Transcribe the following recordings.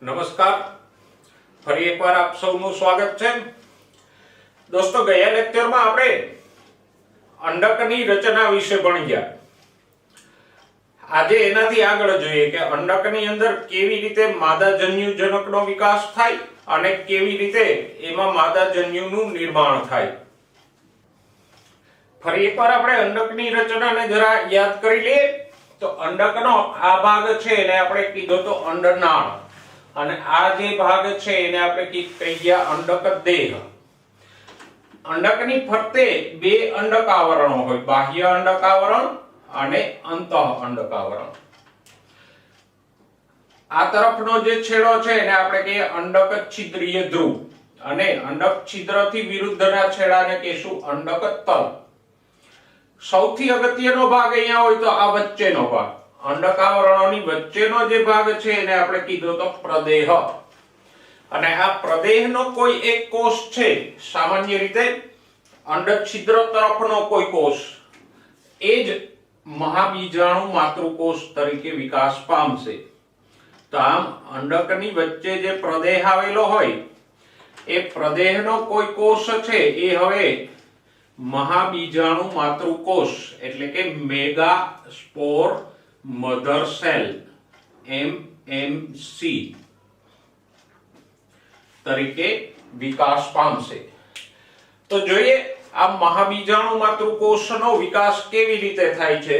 નમસ્કાર, ફરી એકવાર આપ સૌનું સ્વાગત છે. દોસ્તો, ગયા લેક્ચરમાં આપણે અંડકની રચના વિશે ભણી ગયા. આજે એનાથી આગળ જોઈએ કે અંડકની અંદર કેવી રીતે માદાજન્યુ જનકનો વિકાસ થાય અને કેવી રીતે એમાં માદાજન્યુનું નિર્માણ થાય. ફરી એકવાર આપણે અંડકની રચનાને જરા યાદ કરી લઈએ. તો અંડકનો આ ભાગ છે એને આપણે કીધો તો અંડનાળ, અને આ જે ભાગ છે એને આપણે કહી ગયા અંડક દેહ. અંડકની ફરતે બે અંડક આવરણો હોય, બાહ્ય અંડક આવરણ અને અંતઃ અંડક આવરણ. આ તરફનો જે છેડો છે એને આપણે કહીએ અંડક છિદ્રીય ધ્રુવ, અને અંડક છિદ્રથી વિરુદ્ધના છેડાને કહીશું અંડક તલ. સૌથી અગત્યનો ભાગ અહીંયા હોય તો આ વચ્ચેનો ભાગ, અંડક આવરણોની વચ્ચેનો જે ભાગ છે એને આપણે કીધો તો પ્રદેહ. અને આ પ્રદેહનો કોઈ એક કોષ છે, સામાન્ય રીતે અંડક છિદ્ર તરફનો કોઈ કોષ, એ જ મહાબીજાણુ માતૃકોષ તરીકે વિકાસ પામશે. તો આમ અંડકની વચ્ચે જે પ્રદેહ આવેલો હોય એ પ્રદેહનો કોઈ કોષ છે એ હવે મહાબીજાણુ માતૃકોષ એટલે કે મેગા સ્પોર મધર સેલ MMC તરીકે વિકાસ પામશે. તો જોઈએ આ મહાબીજાણુ માતૃકોષનો વિકાસ કેવી રીતે થાય છે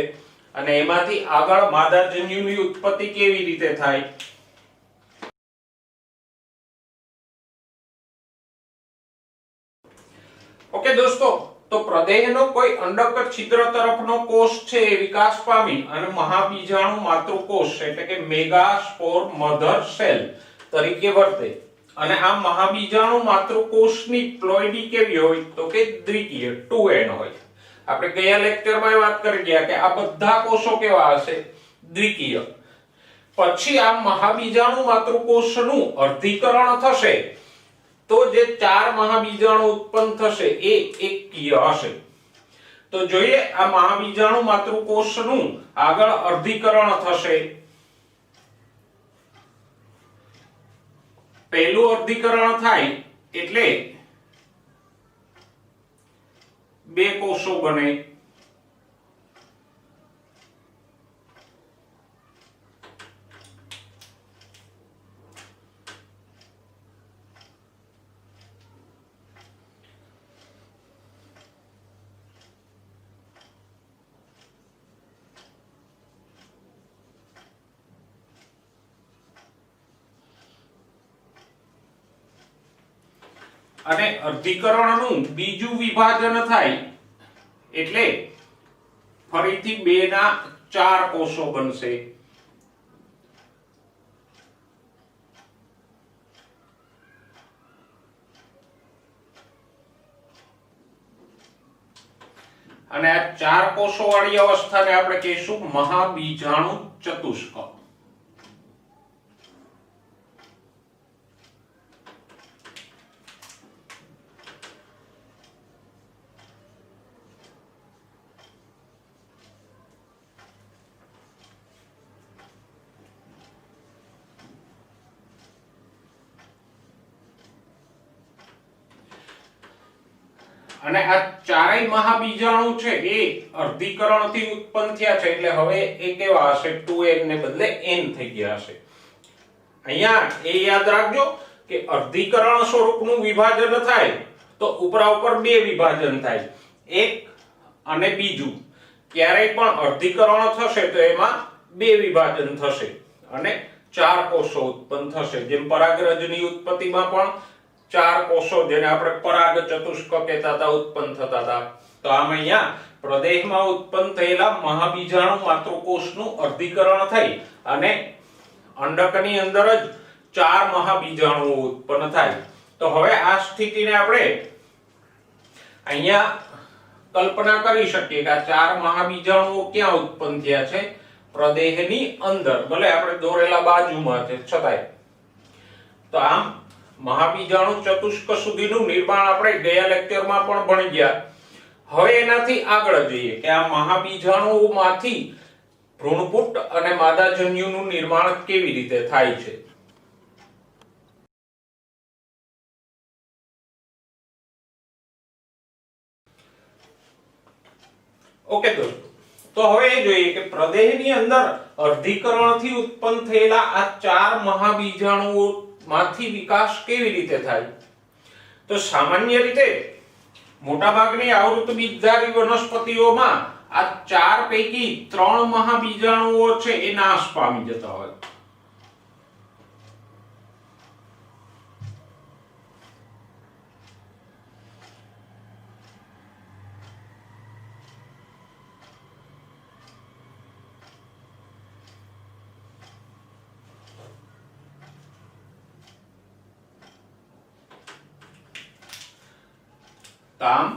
અને એમાંથી આગળ માદાજન્યુની ઉત્પત્તિ કેવી રીતે થાય. ઓકે દોસ્તો, તો પ્રદેહનો કોઈ અંડક છિદ્ર તરફનો કોષ છે એ વિકાસ પામી અને મહાબીજાણુ માતૃકોષ એટલે કે મેગા સ્પોર મધર સેલ તરીકે વર્તે. અને આ મહાબીજાણુ માતૃકોષની પ્લોઇડી કેવી હોય તો કે દ્વિકીય 2n હોય. આપણે ગયા લેક્ચરમાં વાત કરી ગયા કે આ બધા કોષો કેવા હશે, દ્વિકીય. પછી આ મહાબીજાણુ માતૃકોષનું અર્ધીકરણ થશે તો જે 4 મહાબીજાણુ ઉત્પન્ન થશે એ એકકીય હશે. તો જોઈએ આ મહાબીજાણુ માતૃકોષનું આગળ અર્ધીકરણ થશે. પહેલું અર્ધીકરણ થાય એટલે બે કોષો બને. અને અર્ધીકરણનું બીજું વિભાજન થાય એટલે ફરીથી 2 ના 4 કોષો બનશે. અને આ 4 કોષો વાળી અવસ્થાને આપણે કહીશું મહાબીજાણુ ચતુષ્ક. અને આ ચારેય મહાબીજાણુ છે એ અર્ધીકરણથી ઉત્પન્ન થયા છે એટલે હવે એ કેવા હશે, 2n ને બદલે n થઈ ગયા હશે. અહીંયા એ યાદ રાખજો કે અર્ધીકરણ સ્વરૂપનું વિભાજન થાય તો ઉપરા ઉપર બે વિભાજન થાય, એક અને બીજું. ક્યારેય પણ અર્ધીકરણ થશે તો એમાં બે વિભાજન થશે અને 4 કોષો ઉત્પન્ન થશે. જેમ પરાગરજની ઉત્પત્તિમાં પણ 4 કોષો જેને આપણે પરાગ ચતુષ્ક કહેતા હતા ઉત્પન્ન થતા હતા. તો આમ અહીંયા પ્રદેહમાં ઉત્પન્ન થયેલા મહાબીજાણુ માતૃકોષનું અર્ધીકરણ થઈ અને અંડકની અંદર જ 4 મહાબીજાણુઓ ઉત્પન્ન થાય. તો હવે આ સ્થિતિને આપણે અહીંયા કલ્પના કરી શકીએ કે આ 4 મહાબીજાણુઓ ક્યાં ઉત્પન્ન થયા છે, પ્રદેહની અંદર. ભલે આપણે દોરેલા બાજુમાં છે છતાંય. તો આમ મહાબીજાણુ ચતુષ્ક સુધીનું નિર્માણ આપણે ગયા લેક્ચરમાં પણ ભણી ગયા. હવે એનાથી આગળ જઈએ કે આ ઓકે દોસ્તો, તો હવે એ જોઈએ કે પ્રદેહની અંદર અર્ધીકરણથી ઉત્પન્ન થયેલા આ 4 મહાબીજાણુઓમાંથી વિકાસ કેવી રીતે થાય? તો સામાન્ય રીતે મોટાભાગની આવૃત બીજધારી વનસ્પતિઓમાં આ 4 પૈકી 3 મહાબીજાણુઓ છે એ નાશ પામી જતા હોય. આમ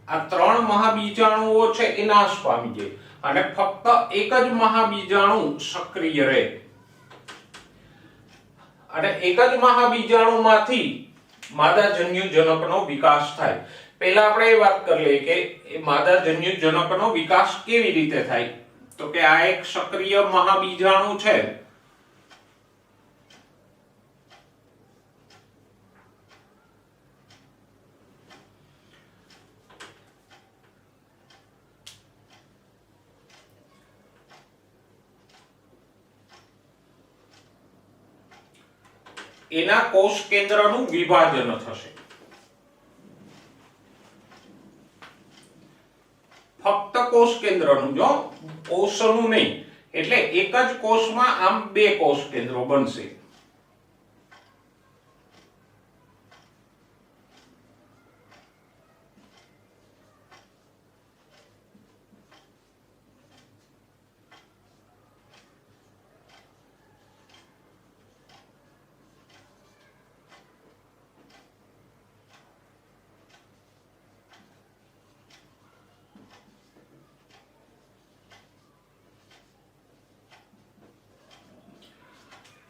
આ 3 મહાબીજાણુઓ છે એ નાશ પામી જાય અને ફક્ત એક જ મહાબીજાણુ સક્રિય રહે. અને એક જ મહાબીજાણુમાંથી માદાજન્યુજનકનો વિકાસ થાય. પહેલા આપણે એ વાત કરી લઈએ કે એ માદાજન્યુજનકનો વિકાસ કેવી રીતે થાય. તો કે આ એક સક્રિય મહાબીજાણુ છે. એના કોષ કેન્દ્રનું વિભાજન થશે. ફક્ત કોષ કેન્દ્રનું, જો કોષનું નહીં. એટલે એક જ કોષમાં આમ 2 કોષ કેન્દ્રો બનશે.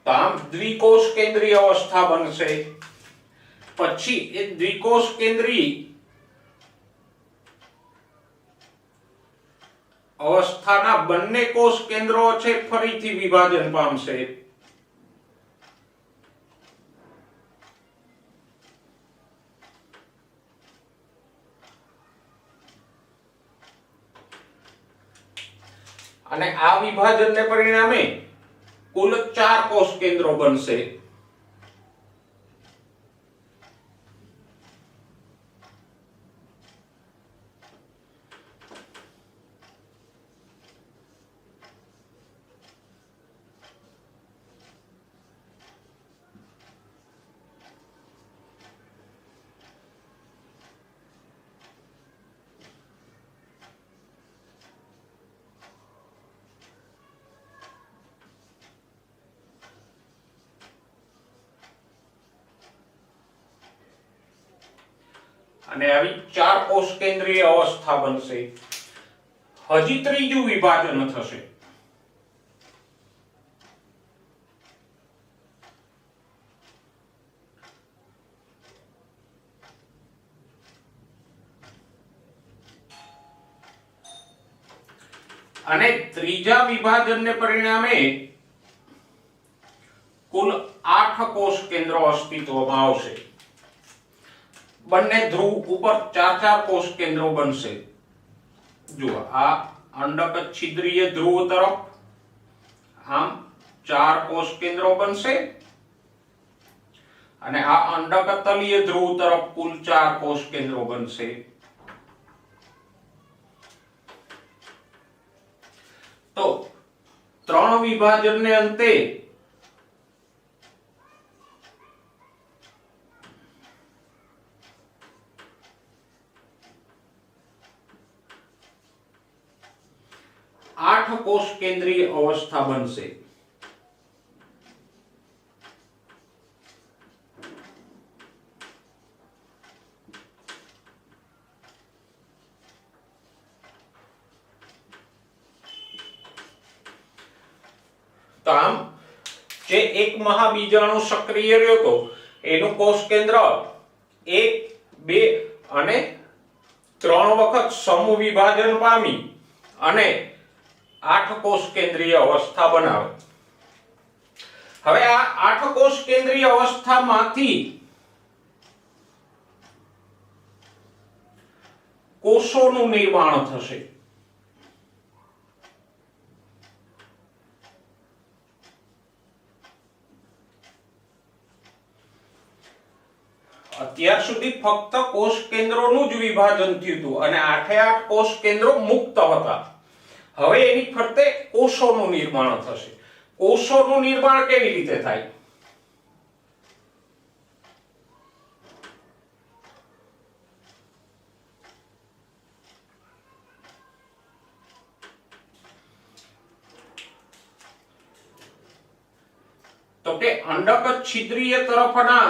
તો આમ દ્વિકોષ કેન્દ્રીય અવસ્થા બનશે. પછી એ દ્વિકોષ કેન્દ્રી અવસ્થાના બંને કોષ કેન્દ્રો છે ફરીથી વિભાજન પામશે. અને આ વિભાજનને પરિણામે કુલ 4 કોષ કેન્દ્રો બનશે. અને આવી 4 કોષ કેન્દ્રીય અવસ્થા બનશે. હજી ત્રીજું વિભાજન થશે. અને ત્રીજા વિભાજનને પરિણામે કુલ 8 કોષ કેન્દ્રો અસ્તિત્વમાં આવશે. બંને ધ્રુવ ઉપર 4 કોષ કેન્દ્રો બનશે. જુઓ, આ અંડક છિદ્રીય ધ્રુવ તરફ આમ 4 કોષ કેન્દ્રો બનશે અને આ અંડક તલીય ધ્રુવ તરફ કુલ 4 કોષ કેન્દ્રો બનશે. તો 3 વિભાજનને અંતે आठ कोष केंद्रीय अवस्था बनશે. તો આમ જે એક મહાબીજાણુ સક્રિય રહ્યો તો એનું કોષ કેન્દ્ર 1, 2 અને 3 વખત સમૂહ વિભાજન પામી અને 8 કોષ કેન્દ્રીય અવસ્થા બનાવે. હવે આ 8 કોષ કેન્દ્રીય અવસ્થામાંથી કોષોનું નિર્માણ થશે. અત્યાર સુધી ફક્ત કોષ કેન્દ્રોનું જ વિભાજન થયું હતું અને 8 કોષ કેન્દ્રો મુક્ત હતા. હવે એની ફરતે કોષોનું નિર્માણ થશે. કોષોનું નિર્માણ કેવી રીતે થાય? તો કે અંડક છિદ્રીય તરફના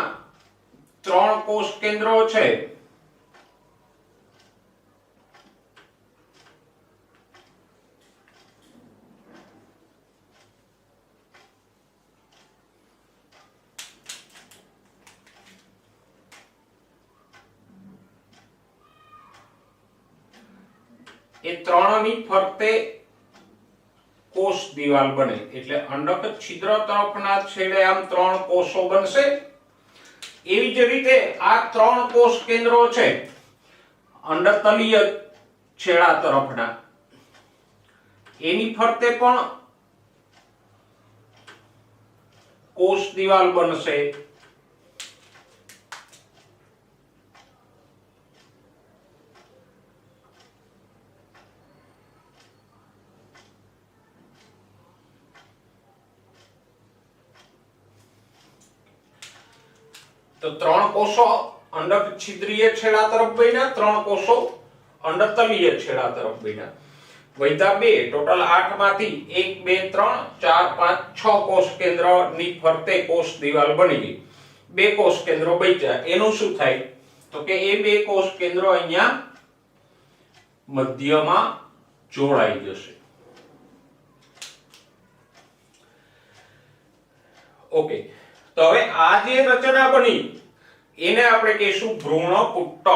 3 કોષ કેન્દ્રો છે. એ 3 ની ફરતે કોષ દિવાલ બને એટલે અંડક છિદ્ર તરફના છેડે આમ 3 કોષો બનશે. એવી જ રીતે આ 3 કોષ કેન્દ્રો છે અંડતલીય છેડા તરફના, એની ફરતે પણ કોષ દિવાલ બનશે. તો 3 કોષો અંડક છિદ્રીય છેડા તરફ બન્યા, 3 કોષો અંડતલીય છેડા તરફ બન્યા. વૈધા 2 ટોટલ 8 માંથી 1 2 3 4 5 6 કોષ કેન્દ્રની ફરતે કોષ દિવાલ બની ગઈ. 2 કોષ કેન્દ્રો બચ્યા. એનું શું થાય? તો કે એ 2 કોષ કેન્દ્રો અહીંયા મધ્યમાં જોડાઈ જશે. ઓકે, તો હવે આ જે રચના બની એને આપણે કહીશું ભ્રૂણપુટ્ટ.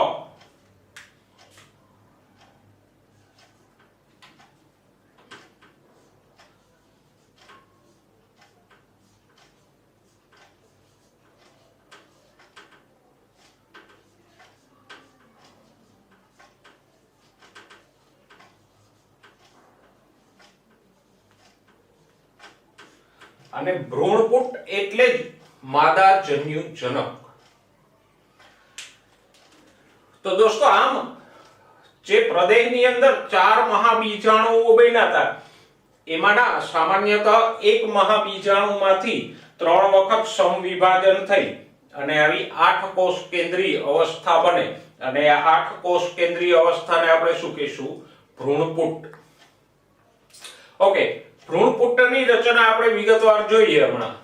અને ભ્રૂણપુટ્ટ એટલે જ માદાજન્યુ જનક. તો દોસ્તો આમ જે પ્રદેહની અંદર 4 મહાબીજાણુઓ બન્યા હતા એમાંના સામાન્યતઃ એક મહાબીજાણુમાંથી 3 વખત સમવિભાજન થઈ અને આવી 8 કોષ કેન્દ્રીય અવસ્થા બને અને આ 8 કોષ કેન્દ્રીય અવસ્થાને આપણે શું કહીશું? ભ્રૂણપુટ્ટ. ઓકે, ભ્રૂણપુટ્ટની રચના આપણે વિગતવાર જોઈએ હમણાં,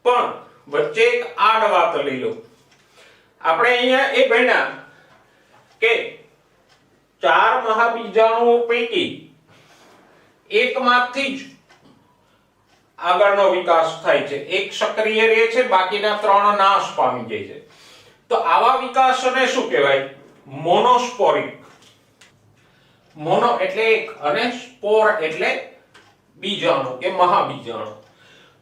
પણ વચ્ચે એક આડ વાત લઈ લો. આપણે અહીંયા એ ભણ્યા કે 4 મહાબીજાણુઓ પૈકી એકમાંથી જ આગળનો વિકાસ થાય છે. એક સક્રિય રહે છે, બાકીના 3 નાશ પામી જાય છે. તો આવા વિકાસને શું કહેવાય? મોનોસ્પોરિક. મોનો એટલે એક અને સ્પોર એટલે બીજાણુ કે મહાબીજાણુ.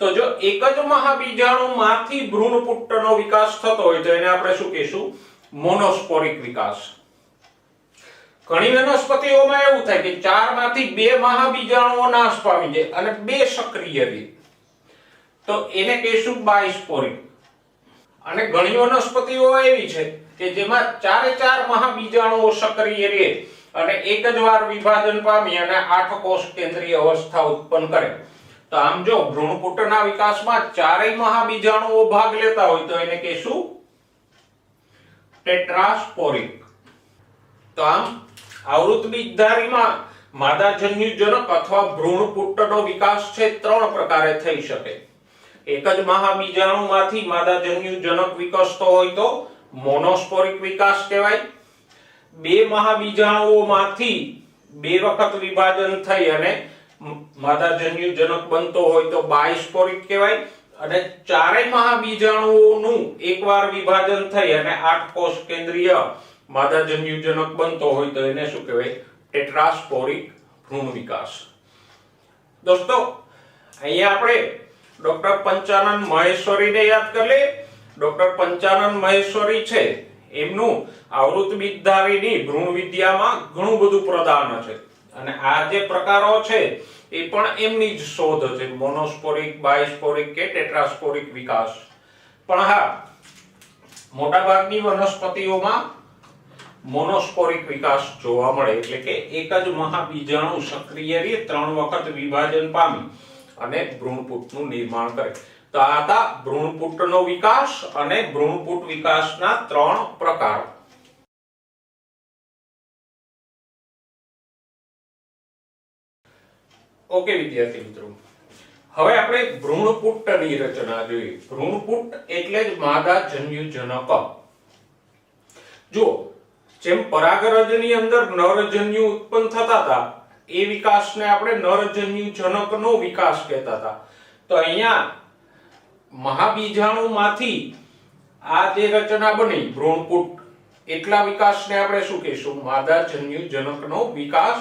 તો જો એક જ મહાબીજાણુમાંથી ભ્રૂણપુટ્ટનો વિકાસ થતો હોય તો એને આપણે શું કહીશું? મોનોસ્પોરિક વિકાસ. ઘણી વનસ્પતિઓમાં એવું થાય કે 4 માંથી 2 મહાબીજાણુઓ નાશ પામી જાય અને 2 સક્રિય રહે, તો એને કહીશું બાયસ્પોરિક. અને ઘણી વનસ્પતિઓ એવી છે કે જેમાં 4 મહાબીજાણુઓ સક્રિય રહે અને એક જ વાર વિભાજન પામી અને 8 કોષ કેન્દ્રીય અવસ્થા ઉત્પન્ન કરે. તો આમ જો ભ્રૂણપુટ્ટના વિકાસમાં 4 મહાબીજાણુઓ ભાગ લેતા હોય તો એને કહીશું ટેટ્રાસ્પોરિક. તો આમ આવૃત બીજધારીમાં માદાજન્યુ જનક અથવા ભ્રૂણપુટ્ટનો વિકાસ છે 3 પ્રકારે થઈ શકે. એક જ મહાબીજાણુમાંથી માદાજન્યુ જનક વિકસતો હોય તો મોનોસ્પોરિક વિકાસ કહેવાય. 2 મહાબીજાણુઓમાંથી 2 વખત વિભાજન થઈ અને માદાજન્યુ જનક બનતો હોય તો બાયસ્પોરિક કહેવાય. અને 4 મહાબીજાણુઓનું એકવાર વિભાજન થઈ અને 8 કોષ કેન્દ્રીય માદાજન્યુ જનક બનતો હોય તો એને શું કહેવાય? ટેટ્રાસ્પોરિક ભ્રૂણ વિકાસ. દોસ્તો અહીંયા આપણે ડોક્ટર પંચાનન મહેશ્વરીને યાદ કરી લઈએ. ડોક્ટર પંચાનન મહેશ્વરી છે એમનું આવૃત બીજધારીની ભ્રૂણ વિદ્યામાં ઘણું બધું પ્રદાન છે અને આ જે પ્રકારો છે એ પણ એમની જ શોધ છે, મોનોસ્પોરિક, બાયસ્પોરિક કે ટેટ્રાસ્પોરિક વિકાસ. પણ હા, મોટાભાગની વનસ્પતિઓમાં મોનોસ્પોરિક વિકાસ જોવા મળે, એટલે કે એક જ મહાબીજાણુ સક્રિય રીતે 3 વખત વિભાજન પામી અને ભ્રૂણપુટનું નિર્માણ કરે. તો આ હતા ભ્રૂણપુટનો વિકાસ અને ભ્રૂણપુટ વિકાસના 3 પ્રકારો. ઓકે વિદ્યાર્થી મિત્રો, હવે આપણે ભ્રૂણપુટની રચના જોઈએ. ભ્રૂણપુટ એટલે જ માદાજન્યુજનક. જો જેમ પરાગરજની અંદર નરજન્યુ ઉત્પન્ન થતા હતા એ વિકાસને આપણે નરજન્યુજનકનો વિકાસ કહેતા હતા. તો અહીંયા મહાબીજાણુમાંથી આ જે રચના બની ભ્રૂણપુટ, એટલા વિકાસને આપણે શું કહીશું? માદાજન્યુજનકનો વિકાસ.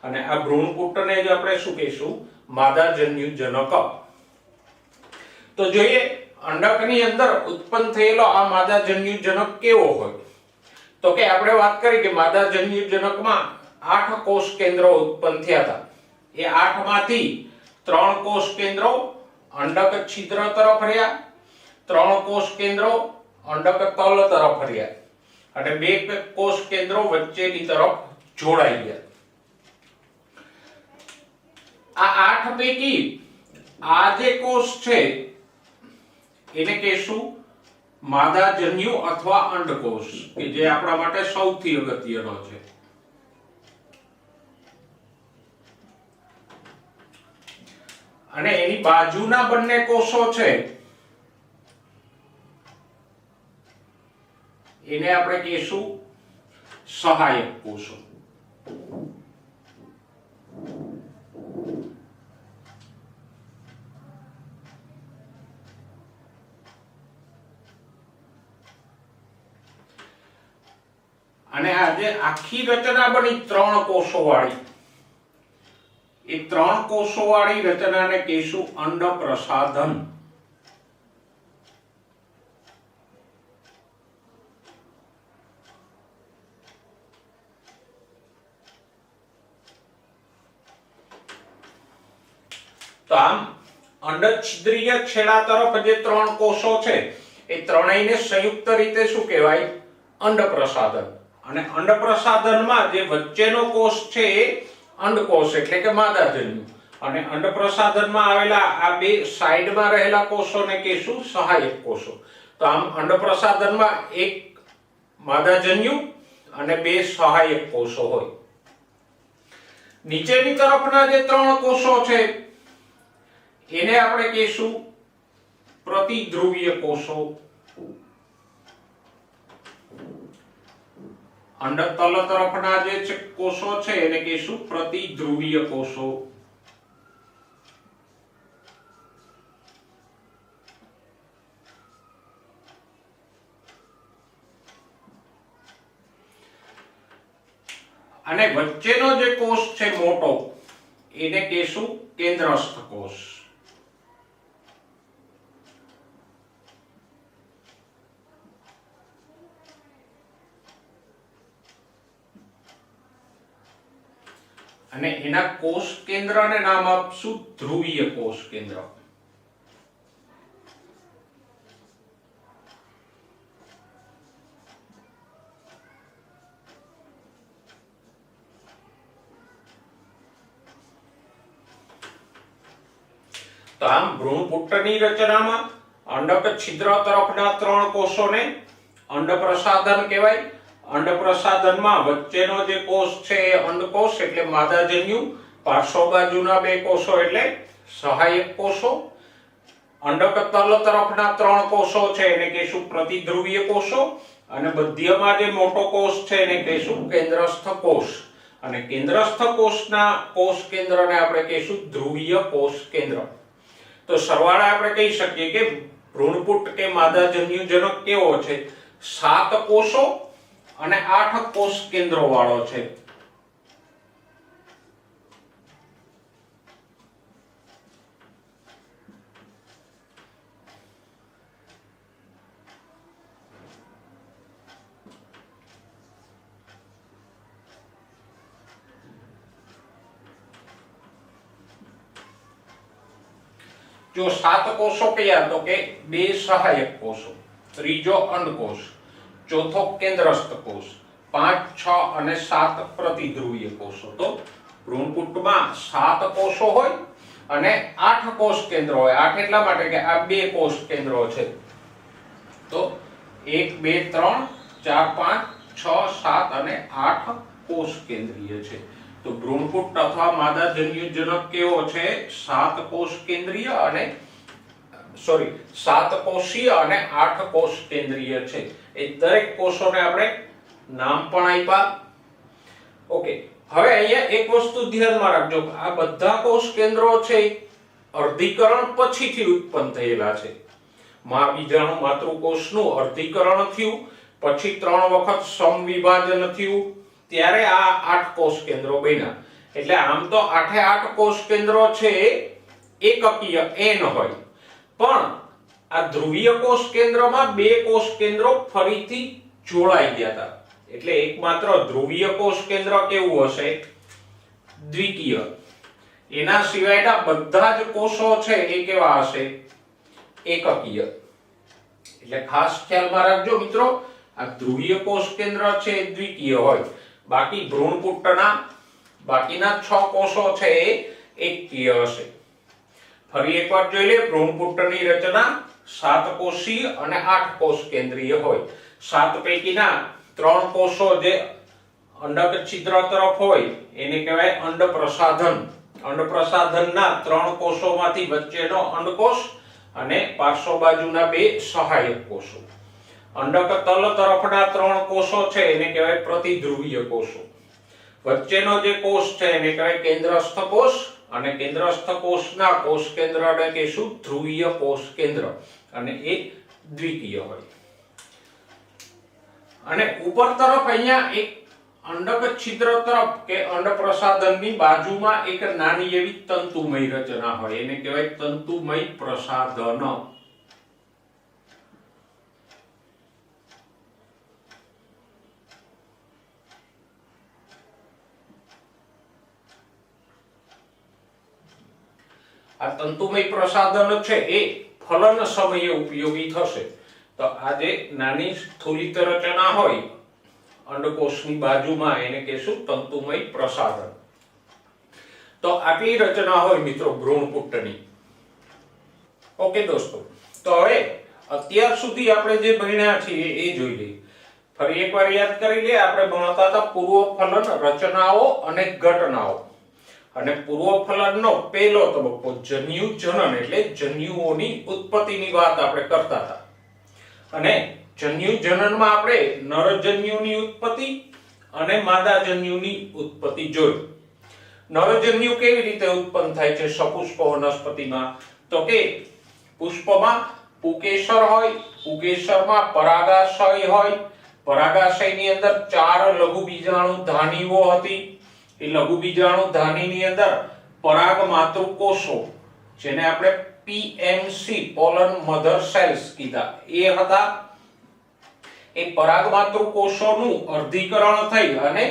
અને આ ભ્રૂણપુટને જ આપણે શું કહીશું? માદાજન્યુજનક. તો જોઈએ અંડકની અંદર ઉત્પન્ન થયેલો આ માદાજન્યુજનક કેવો હોય. તો કે આપણે વાત કરી કે માદાજન્યુજનકમાં 8 કોષ કેન્દ્રો ઉત્પન્ન થયા હતા. એ 8 માંથી 3 કોષ કેન્દ્રો અંડક છિદ્ર તરફ રહ્યા, 3 કોષ કેન્દ્રો અંડક તલ તરફ રહ્યા અને 2 કોષ કેન્દ્રો વચ્ચેની તરફ જોડાઈ ગયા. આ 8 પૈકી આ જે કોષ છે એને કહેશું માદાજન્યુ અથવા અંડકોષ, કે જે આપણા માટે સૌથી અગત્યનો છે. અને એની બાજુના બંને કોષો છે એને આપણે કહીશું સહાયક કોષો. અને આ જે આખી રચના બની 3 કોષો વાળી, એ 3 કોષો વાળી રચનાને કહીશું અંડપ્રસાધન. તો આમ અંડછિદ્રીય છેડા તરફ જે 3 કોષો છે એ ત્રણેયને સંયુક્ત રીતે શું કહેવાય? અંડપ્રસાધન. અને અંડપ્રસાધનમાં જે વચ્ચેનો કોષ છે એ અંડકોષ એટલે કે માદાજન્યુ, અને અંડપ્રસાધનમાં આવેલા આ 2 સાઈડમાં રહેલા કોષોને કહીશું સહાયક કોષો. તો આમ અંડપ્રસાધનમાં એક માદાજન્યુ અને 2 સહાયક કોષો હોય. નીચેની તરફના જે 3 કોષો છે એને આપણે કહીશું પ્રતિધ્રુવીય કોષો. અંડતલ તરફના જે કોષો છે એને કહીશું પ્રતિધ્રુવીય કોષો. અને વચ્ચેનો જે કોષ છે મોટો એને કહીશું કેન્દ્રસ્થ કોષ. અને એના કોષ કેન્દ્રને નામ આપશું ધ્રુવીય કોષ કેન્દ્ર. તો આમ ભ્રૂણપુટની રચનામાં અંડક છિદ્ર તરફના 3 કોષોને અંડપ્રસાધન કહેવાય. અંડપ્રસાધનમાં વચ્ચેનો જે કોષ છે એ અંડકોષ એટલે માદાજન્યુ, પાર્શ્વ બાજુના 2 કોષો એટલે સહાયક કોષો. અંડક તલ તરફના 3 કોષો છે એને કહીશું પ્રતિધ્રુવીય કોષો, અને મધ્યમાં જે મોટો કોષ છે એને કહીશું કેન્દ્રસ્થ કોષ. અને કેન્દ્રસ્થ કોષના કોષ કેન્દ્રને આપણે કહીશું ધ્રુવીય કોષ કેન્દ્ર. તો સરવાળે આપણે કહી શકીએ કે ભ્રૂણપુટ કે માદાજન્યુજનક કેવો છે? 7 કોષો અને 8 કોષ કેન્દ્રો વાળો છે. જો 7 કોષો કયા તો કે 2 સહાયક કોષો, ત્રીજો અંડકોષ, ચોથો કેન્દ્રસ્થ કોષ, 5, 6 અને 7 પ્રતિધ્રુવીય કોષો. તો ભ્રૂણપુટમાં 7 કોષો હોય અને 8 કોષ કેન્દ્રો હોય. 8 એટલા માટે કે આ 2 કોષ કેન્દ્રો છે. તો 1 2 3 4 5 6 7 અને 8 કોષ કેન્દ્રીય છે. તો ભ્રૂણપુટ અથવા માદાજન્યુજનક કેવો છે? 7 કોષ કેન્દ્રીય અને 7 કોષીય અને 8 કોષ કેન્દ્રીય છે. એ દરેક કોષોને આપણે નામ પણ આપ્યા. ઓકે, હવે અહીંયા એક વસ્તુ ધ્યાનમાં રાખજો, આ બધા કોષ કેન્દ્રો છે અર્ધીકરણ પછીથી ઉત્પન્ન થયેલા છે. મહાબીજાણુ માતૃકોષનું અર્ધીકરણ થયું, પછી 3 વખત સમવિભાજન થયું, ત્યારે આ 8 કોષ કેન્દ્રો બન્યા. એટલે આમ તો 8 કોષ કેન્દ્રો છે એકકીય n હોય, પણ આ ધ્રુવીય કોષ કેન્દ્રમાં 2 કોષ કેન્દ્રો ફરીથી જોડાઈ ગયા હતા. એટલે એકમાત્ર ધ્રુવીય કોષ કેન્દ્ર કેવું હશે? દ્વિકીય. એના સિવાયના બધા જ કોષો છે એ કેવા હશે? એકકીય. એટલે ખાસ ખ્યાલમાં રાખજો મિત્રો, આ ધ્રુવીય કોષ કેન્દ્ર છે એ દ્વિકીય હોય, બાકી ભ્રૂણપુટના બાકીના 6 કોષો છે એ એકકીય હશે. ફરી એકવાર જોઈ લે, ભ્રૂણપુટની રચના 7 કોષીય અને 8 કોષ કેન્દ્રીય હોય. 7 પૈકીના 3 કોષો જે અંડક છિદ્ર તરફ હોય એને કહેવાય અંડપ્રસાધન. અંડપ્રસાધનના 3 કોષોમાંથી વચ્ચેનો અંડકોષ અને પાર્શ્વ બાજુના 2 સહાયક કોષો. અંડક તલ તરફના 3 કોષો છે એને કહેવાય પ્રતિધ્રુવીય કોષો. વચ્ચેનો જે કોષ છે એને કહેવાય કેન્દ્રસ્થ કોષ, અને કેન્દ્રસ્થ કોષના કોષ કેન્દ્રને કહેશું ધ્રુવીય કોષ કેન્દ્ર, અને એ દ્વિકીય હોય. અને ઉપર તરફ અહીંયા એક અંડક છિદ્ર તરફ કે અંડપ્રસાધનની બાજુમાં એક નાની એવી તંતુમય રચના હોય, એને કહેવાય તંતુમય પ્રસાધન. આ તંતુમય પ્રસાધન છે એ ફલન સમયે ઉપયોગી થશે. તો આ જે નાની સ્થૂલિત રચના હોય અંડકોષની બાજુમાં એને કહેશું તંતુમય પ્રસાધન. તો આટલી રચના હોય મિત્રો ભ્રૂણપુટની. ઓકે દોસ્તો, તો હવે અત્યાર સુધી આપણે જે ભણ્યા છીએ એ જોઈ લઈએ. ફરી એકવાર યાદ કરી લઈએ, આપણે ભણતા હતા પૂર્વ ફલન રચનાઓ અને ઘટનાઓ. અને પૂર્વ ફલનનો પહેલો તબક્કો જન્યુ જનન એટલે જન્યુઓની ઉત્પત્તિની વાત આપણે કરતા હતા. અને જન્યુ જનનમાં આપણે નરજન્યુની ઉત્પત્તિ અને માદાજન્યુની ઉત્પત્તિ જોઈ. નરજન્યુ કેવી રીતે ઉત્પન્ન થાય છે સપુષ્પ વનસ્પતિમાં? તો કે પુષ્પમાં પુકેસર હોય, પુકેસરમાં પરાગાશય હોય, પરાગાશયની અંદર 4 લઘુ બીજાણુ ધાનીઓ હતી. એ લઘુ બીજાણુ ધાનીની અંદર પરાગ માતૃકોષો, જેને આપણે PMC પોલન મધર સેલ્સ કીધા, એ હતા. એ પરાગ માતૃકોષોનું અર્ધીકરણ થઈ અને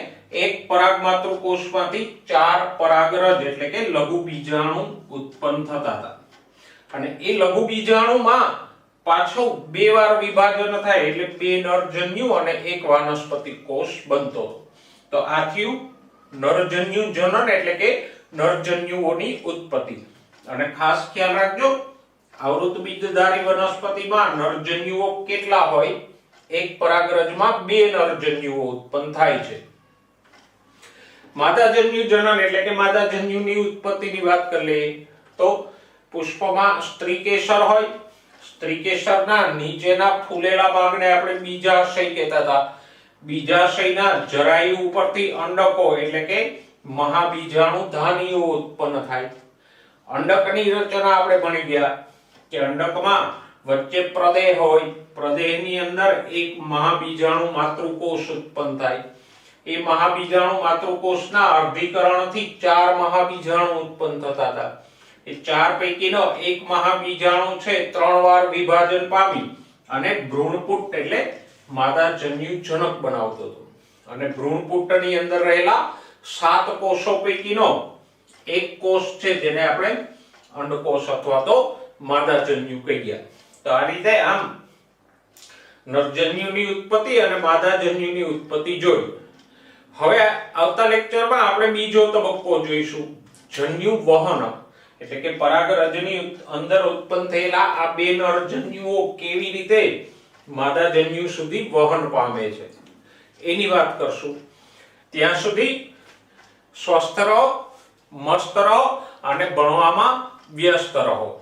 એક પરાગ માતૃકોષમાંથી 4 પરાગરજ એટલે કે લઘુ બીજાણુ ઉત્પન્ન થતા હતા. અને એ લઘુ બીજાણુમાં પાછો 2 વાર વિભાજન થાય એટલે 2 નરજન્યુ અને 1 વાનસ્પતિક કોષ બનતો. તો આ થયું નરજન્યુ જનન એટલે કે નરજન્યુઓની ઉત્પત્તિ. અને ખાસ ખ્યાલ રાખજો, આવૃત બીજધારી વનસ્પતિમાં નરજન્યુઓ કેટલા હોય? એક પરાગરજમાં 2 નરજન્યુઓ ઉત્પન્ન થાય છે. માદાજન્યુ જનન એટલે કે માદાજન્યુની ઉત્પત્તિની વાત કરી લઈએ તો પુષ્પમાં સ્ત્રીકેસર હોય. સ્ત્રીકેસરના નીચેના ફૂલેલા ભાગને આપણે બીજાશય કહેતા હતા. બીજાશયના જરાયુ ઉપરથી અંડકો એટલે કે મહાબીજાણુ ધાનીઓ ઉત્પન્ન થાય. અંડકની રચના આપણે ભણી ગયા કે અંડકમાં વચ્ચે પ્રદેહ હોય, પ્રદેહની અંદર એક મહાબીજાણુ માતૃકોષ ઉત્પન્ન થાય. એ મહાબીજાણુ માતૃકોષના અર્ધીકરણથી 4 મહાબીજાણુ ઉત્પન્ન થતા હતા. એ 4 પૈકીનો એક મહાબીજાણુ છે 3 વાર વિભાજન પામી અને ભ્રૂણપુટ એટલે માદાજન્યુજનક બનાવતો હતો. અને ભ્રૂણપુટની અંદર રહેલા 7 કોષો પૈકીનો એક કોષ છે જેને આપણે અંડકોષ અથવા તો માદાજન્યુ કહીએ. તો આ રીતે આમ નરજન્યુની ઉત્પત્તિ અને માદાજન્યુની ઉત્પત્તિ જોઈ. હવે આવતા લેક્ચરમાં આપણે બીજો તબક્કો જોઈશું, જન્યુ વહન. એટલે કે પરાગરજની અંદર ઉત્પન્ન થયેલા આ બે નરજન્યુઓ કેવી રીતે માદાજન્યુ સુધી વહન પામે છે એની વાત કરશું. ત્યાં સુધી સ્વસ્થ રહો, મસ્ત રહો અને ભણવામાં વ્યસ્ત રહો.